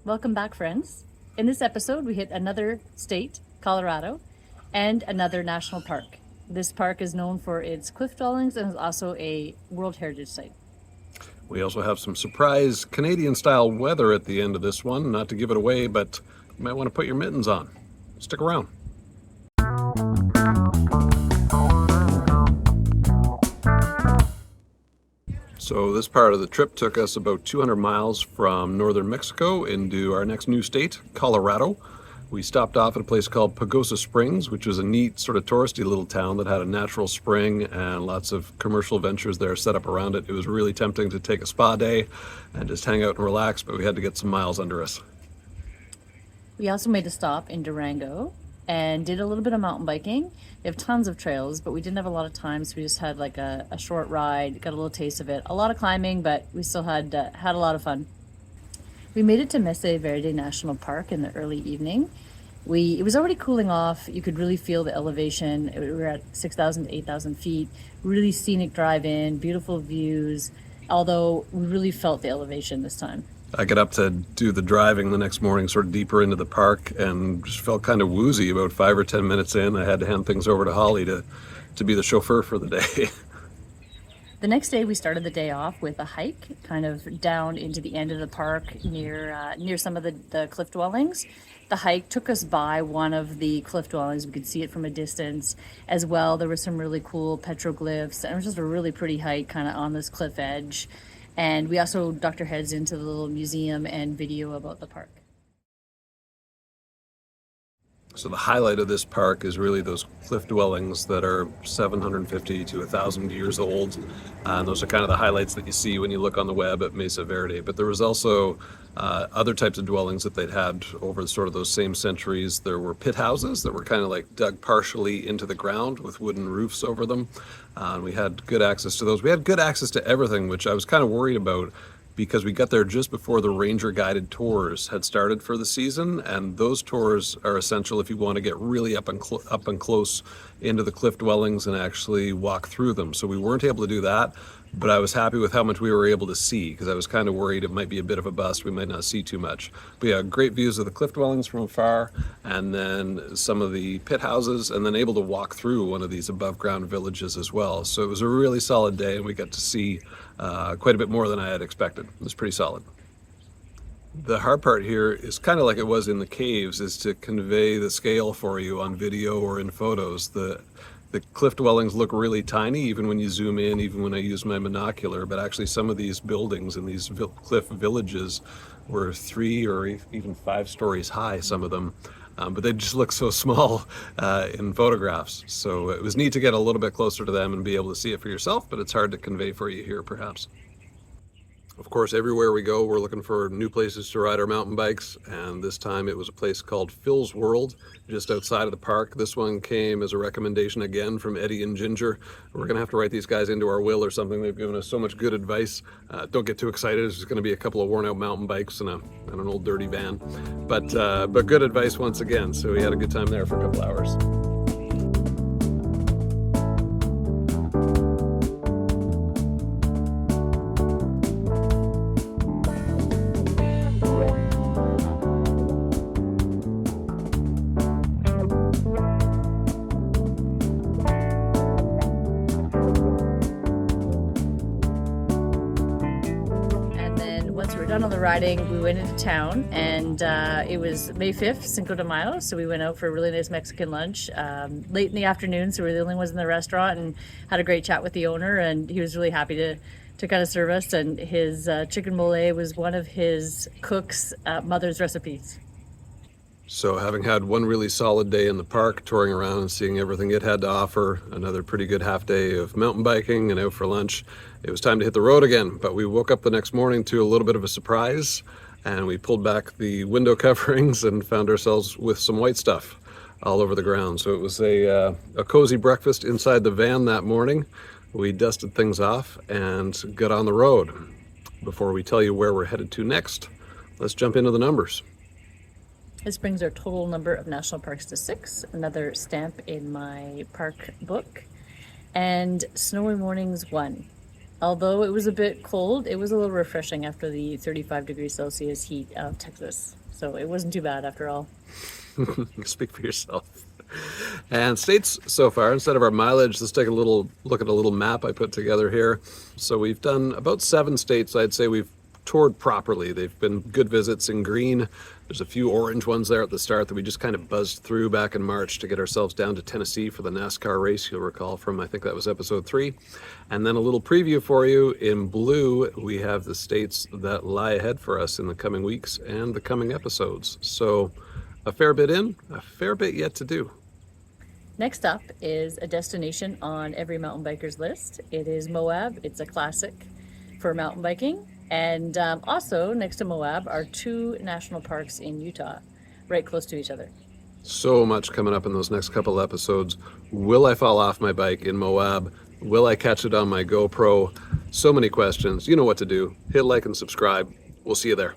Welcome back, friends. In this episode, we hit another state, Colorado, and another national park. This park is known for its cliff dwellings and is also a World Heritage Site. We also have some surprise Canadian-style weather at the end of this one. Not to give it away, but you might want to put your mittens on. Stick around. So this part of the trip took us about 200 miles from northern Mexico into our next new state, Colorado. We stopped off at a place called Pagosa Springs, which was a neat sort of touristy little town that had a natural spring and lots of commercial ventures there set up around it. It was really tempting to take a spa day and just hang out and relax, but we had to get some miles under us. We also made a stop in Durango and did a little bit of mountain biking. We have tons of trails, but we didn't have a lot of time, so we just had like a short ride, got a little taste of it. A lot of climbing, but we still had a lot of fun. We made it to Mesa Verde National Park in the early evening. It was already cooling off. You could really feel the elevation. We were at 6,000 to 8,000 feet. Really scenic drive-in, beautiful views, although we really felt the elevation this time. I got up to do the driving the next morning, sort of deeper into the park, and just felt kind of woozy about 5 or 10 minutes in. I had to hand things over to Holly to be the chauffeur for the day. The next day, we started the day off with a hike, kind of down into the end of the park near some of the cliff dwellings. The hike took us by one of the cliff dwellings. We could see it from a distance as well. There were some really cool petroglyphs, and it was just a really pretty hike kind of on this cliff edge. And we also ducked our heads into the little museum and video about the park. So the highlight of this park is really those cliff dwellings that are 750 to 1,000 years old. And those are kind of the highlights that you see when you look on the web at Mesa Verde. But there was also other types of dwellings that they'd had over sort of those same centuries. There were pit houses that were kind of like dug partially into the ground with wooden roofs over them. And we had good access to those. We had good access to everything, which I was kind of worried about, because we got there just before the ranger guided tours had started for the season, and those tours are essential if you want to get really up and close into the cliff dwellings and actually walk through them. So we weren't able to do that, but I was happy with how much we were able to see, because I was kind of worried it might be a bit of a bust. We might not see too much. But yeah, great views of the cliff dwellings from afar, and then some of the pit houses, and then able to walk through one of these above ground villages as well. So it was a really solid day, and we got to see quite a bit more than I had expected. It was pretty solid. The hard part here is kind of like it was in the caves, is to convey the scale for you on video or in photos. The cliff dwellings look really tiny, even when you zoom in, even when I use my binocular, but actually some of these buildings in these cliff villages were 3 or even 5 stories high, some of them. But they just look so small in photographs. So it was neat to get a little bit closer to them and be able to see it for yourself, but it's hard to convey for you here, perhaps. Of course, everywhere we go, we're looking for new places to ride our mountain bikes, and this time it was a place called Phil's World, just outside of the park. This one came as a recommendation again from Eddie and Ginger. We're gonna have to write these guys into our will or something. They've given us so much good advice. Don't get too excited. It's just gonna be a couple of worn out mountain bikes and an old dirty van. But good advice once again. So we had a good time there for a couple hours. Once we were done on the riding, we went into town, and it was May 5th, Cinco de Mayo, so we went out for a really nice Mexican lunch late in the afternoon, so we were the only ones in the restaurant, and had a great chat with the owner, and he was really happy to kind of serve us, and his chicken mole was one of his cook's mother's recipes. So having had one really solid day in the park, touring around and seeing everything it had to offer, another pretty good half day of mountain biking and out for lunch, it was time to hit the road again. But we woke up the next morning to a little bit of a surprise, and we pulled back the window coverings and found ourselves with some white stuff all over the ground. So it was a cozy breakfast inside the van that morning. We dusted things off and got on the road. Before we tell you where we're headed to next, let's jump into the numbers. This brings our total number of national parks to 6, another stamp in my park book. And snowy mornings 1. Although it was a bit cold, it was a little refreshing after the 35 degrees Celsius heat of Texas. So it wasn't too bad after all. Speak for yourself. And states so far, instead of our mileage, let's take a little look at a little map I put together here. So we've done about 7 states I'd say we've toured properly. They've been good visits in green. There's a few orange ones there at the start that we just kind of buzzed through back in March to get ourselves down to Tennessee for the NASCAR race, you'll recall from, I think that was episode 3. And then a little preview for you in blue, we have the states that lie ahead for us in the coming weeks and the coming episodes. So a fair bit in, a fair bit yet to do. Next up is a destination on every mountain biker's list. It is Moab. It's a classic for mountain biking. And also next to Moab are 2 national parks in Utah, right close to each other. So much coming up in those next couple episodes. Will I fall off my bike in Moab? Will I catch it on my GoPro? So many questions. You know what to do. Hit like and subscribe. We'll see you there.